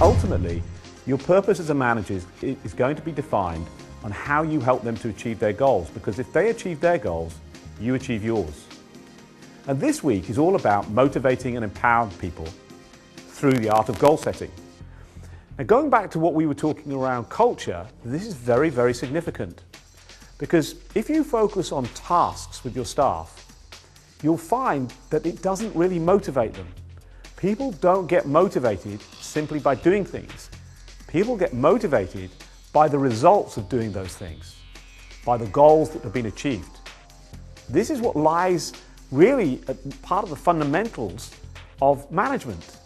Ultimately, your purpose as a manager is going to be defined on how you help them to achieve their goals, because if they achieve their goals, you achieve yours. And this week is all about motivating and empowering people through the art of goal setting. Now, going back to what we were talking around culture, this is very, very significant. Because if you focus on tasks with your staff, you'll find that it doesn't really motivate them. People don't get motivated simply by doing things. People get motivated by the results of doing those things, by the goals that have been achieved. This is what lies really at part of the fundamentals of management.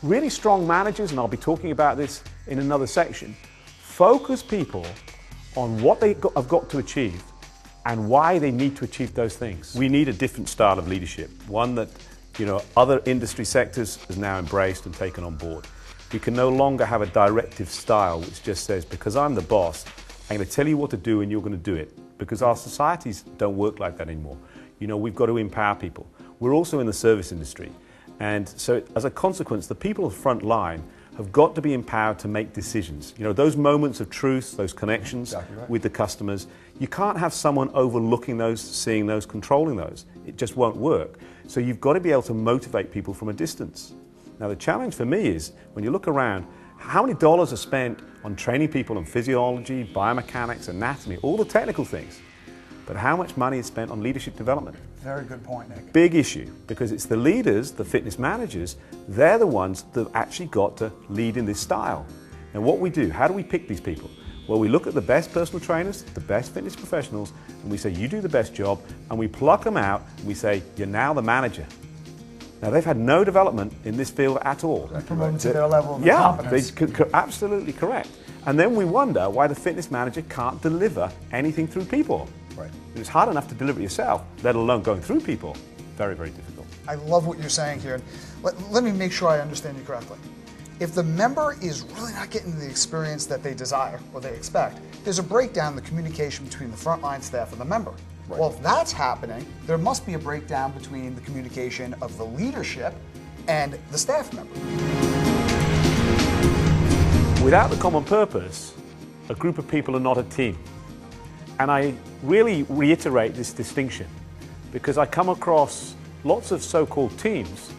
Really strong managers, and I'll be talking about this in another section, focus people on what they have got to achieve and why they need to achieve those things. We need a different style of leadership, one that other industry sectors has now embraced and taken on board. We can no longer have a directive style which just says, because I'm the boss, I'm going to tell you what to do and you're going to do it. Because our societies don't work like that anymore. We've got to empower people. We're also in the service industry. And so as a consequence, the people of the front line have got to be empowered to make decisions. Those moments of truth, those connections with the customers, you can't have someone overlooking those, seeing those, controlling those. It just won't work. So you've got to be able to motivate people from a distance. Now the challenge for me is, when you look around, how many dollars are spent on training people in physiology, biomechanics, anatomy, all the technical things, but how much money is spent on leadership development? Very good point, Nick. Big issue, because it's the leaders, the fitness managers, they're the ones that have actually got to lead in this style. And what we do, how do we pick these people? Well, we look at the best personal trainers, the best fitness professionals, and we say, you do the best job, and we pluck them out, and we say, you're now the manager. Now, they've had no development in this field at all. Promote them to their level of competence. Yeah, absolutely correct. And then we wonder why the fitness manager can't deliver anything through people. Right. It's hard enough to deliver it yourself, let alone going through people. Very, very difficult. I love what you're saying here. Let me make sure I understand you correctly. If the member is really not getting the experience that they desire or they expect, there's a breakdown in the communication between the frontline staff and the member. Right. Well, if that's happening, there must be a breakdown between the communication of the leadership and the staff member. Without the common purpose, a group of people are not a team. And I really reiterate this distinction because I come across lots of so-called teams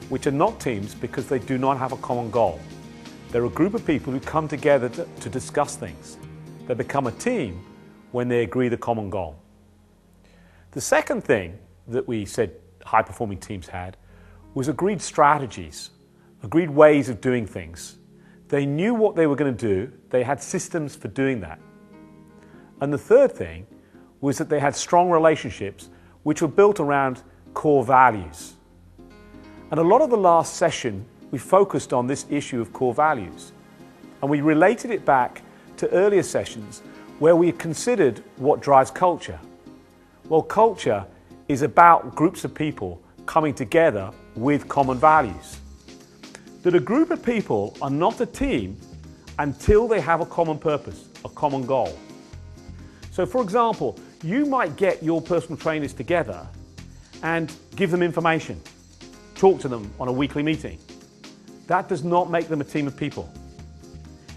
which are not teams because they do not have a common goal. They're a group of people who come together to discuss things. They become a team when they agree the common goal. The second thing that we said high-performing teams had was agreed strategies, agreed ways of doing things. They knew what they were going to do. They had systems for doing that. And the third thing was that they had strong relationships which were built around core values. And a lot of the last session, we focused on this issue of core values. And we related it back to earlier sessions where we considered what drives culture. Well, culture is about groups of people coming together with common values. That a group of people are not a team until they have a common purpose, a common goal. So for example, you might get your personal trainers together and give them information, talk to them on a weekly meeting. That does not make them a team of people.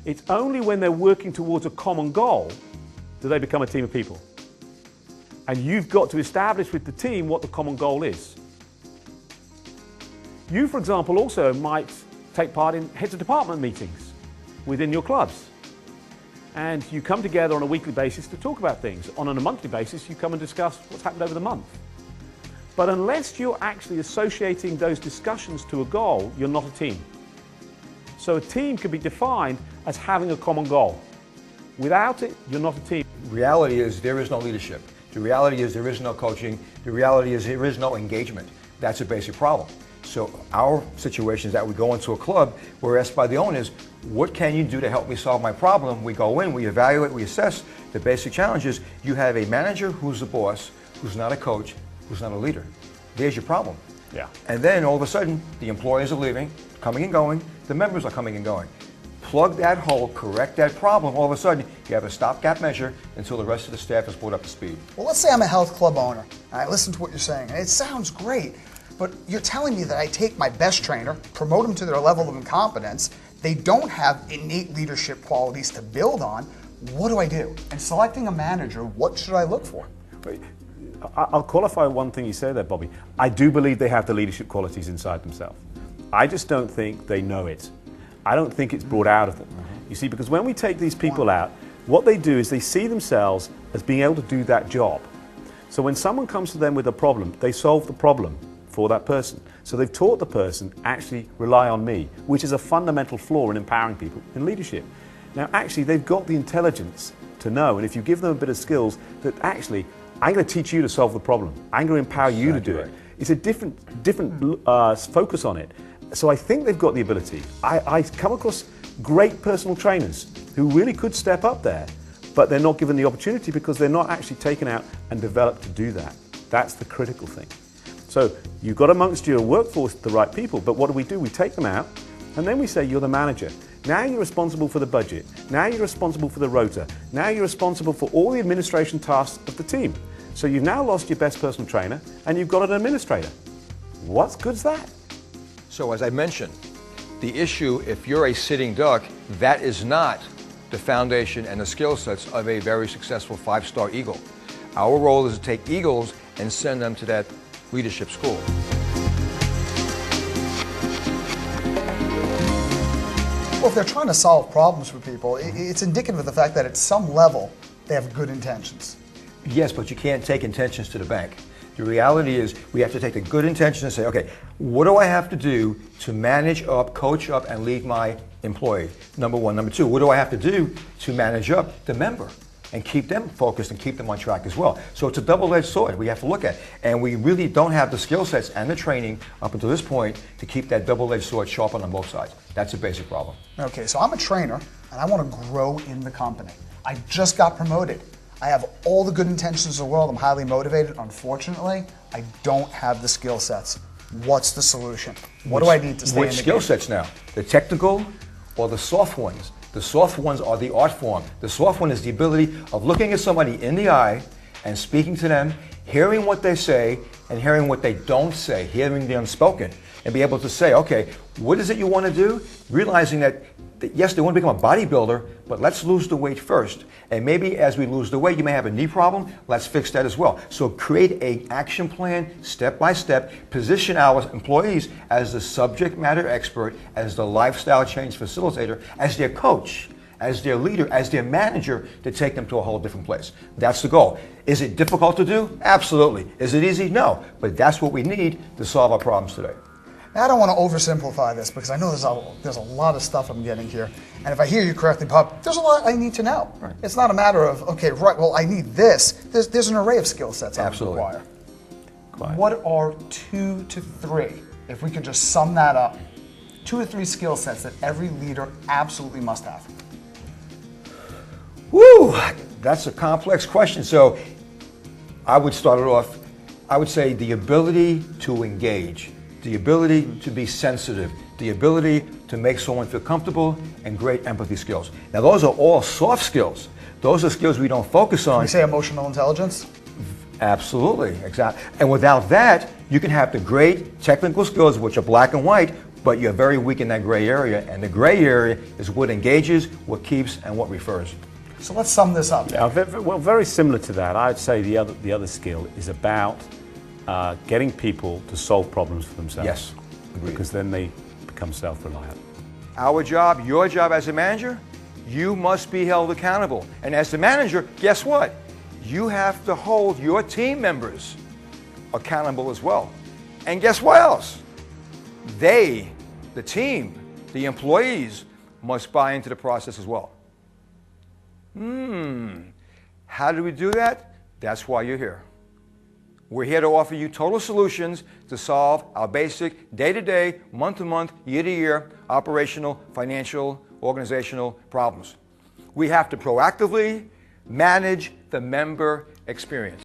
It's only when they're working towards a common goal that they become a team of people. And you've got to establish with the team what the common goal is. You, for example, also might take part in heads of department meetings within your clubs. And you come together on a weekly basis to talk about things. On a monthly basis, you come and discuss what's happened over the month. But unless you're actually associating those discussions to a goal, you're not a team. So a team can be defined as having a common goal. Without it, you're not a team. The reality is there is no leadership. The reality is there is no coaching. The reality is there is no engagement. That's a basic problem. So our situation is that we go into a club, we're asked by the owners, what can you do to help me solve my problem? We go in, we evaluate, we assess. The basic challenge is you have a manager who's the boss, who's not a coach, who's not a leader. There's your problem. Yeah. And then all of a sudden, the employees are leaving, coming and going, the members are coming and going. Plug that hole, correct that problem, all of a sudden you have a stopgap measure until the rest of the staff is brought up to speed. Well, let's say I'm a health club owner, and I listen to what you're saying, and it sounds great, But you're telling me that I take my best trainer, promote them to their level of incompetence, they don't have innate leadership qualities to build on. What do I do? And selecting a manager, what should I look for? I'll qualify one thing you say there, Bobby. I do believe they have the leadership qualities inside themselves. I just don't think they know it. I don't think it's brought out of them. You see, because when we take these people out, what they do is they see themselves as being able to do that job. So when someone comes to them with a problem, they solve the problem for that person. So they've taught the person, actually rely on me, which is a fundamental flaw in empowering people in leadership. Now actually they've got the intelligence to know, and if you give them a bit of skills, that actually I'm going to teach you to solve the problem. I'm going to empower you to do it. It's a different focus on it. So I think they've got the ability. I come across great personal trainers who really could step up there, but they're not given the opportunity because they're not actually taken out and developed to do that. That's the critical thing. So you've got amongst your workforce the right people, but what do? We take them out, and then we say, you're the manager. Now you're responsible for the budget. Now you're responsible for the rota. Now you're responsible for all the administration tasks of the team. So you've now lost your best personal trainer, and you've got an administrator. What good's that? So as I mentioned, the issue, if you're a sitting duck, that is not the foundation and the skill sets of a very successful 5-star Eagle. Our role is to take Eagles and send them to that leadership school. Well, if they're trying to solve problems for people, it's indicative of the fact that at some level they have good intentions. Yes, but you can't take intentions to the bank. The reality is we have to take the good intentions and say, okay, what do I have to do to manage up, coach up, and lead my employee? Number one. Number two, what do I have to do to manage up the member and keep them focused and keep them on track as well? So it's a double-edged sword we have to look at. And we really don't have the skill sets and the training up until this point to keep that double-edged sword sharpened on both sides. That's a basic problem. Okay, so I'm a trainer and I want to grow in the company. I just got promoted. I have all the good intentions in the world. I'm highly motivated. Unfortunately, I don't have the skill sets. What's the solution? What do I need to stay in the game? Which skill sets now? The technical or the soft ones? The soft ones are the art form. The soft one is the ability of looking at somebody in the eye and speaking to them, hearing what they say and hearing what they don't say, hearing the unspoken, and be able to say, okay, what is it you want to do? Realizing that yes, they want to become a bodybuilder, but let's lose the weight first. And maybe as we lose the weight, you may have a knee problem. Let's fix that as well. So create an action plan, step by step, position our employees as the subject matter expert, as the lifestyle change facilitator, as their coach, as their leader, as their manager, to take them to a whole different place. That's the goal. Is it difficult to do? Absolutely. Is it easy? No. But that's what we need to solve our problems today. Now, I don't want to oversimplify this because I know there's a lot of stuff I'm getting here. And if I hear you correctly, Bob, there's a lot I need to know. Right. It's not a matter of, okay, right, well, I need this. There's an array of skill sets I require. What are 2 to 3, if we could just sum that up, 2 to 3 skill sets that every leader absolutely must have? Woo! That's a complex question. So I would start it off, I would say the ability to engage, the ability to be sensitive, the ability to make someone feel comfortable, and great empathy skills. Now those are all soft skills. Those are skills we don't focus on. Can we say emotional intelligence? Absolutely, exactly. And without that, you can have the great technical skills, which are black and white, but you're very weak in that gray area. And the gray area is what engages, what keeps, and what refers. So let's sum this up. Well, very similar to that, I'd say the other skill is about getting people to solve problems for themselves. Yes, agreed. Because then they become self-reliant. Our job, your job as a manager, you must be held accountable. And as the manager, guess what? You have to hold your team members accountable as well. And guess what else? They, the team, the employees, must buy into the process as well. How do we do that? That's why you're here. We're here to offer you total solutions to solve our basic day-to-day, month-to-month, year-to-year operational, financial, organizational problems. We have to proactively manage the member experience.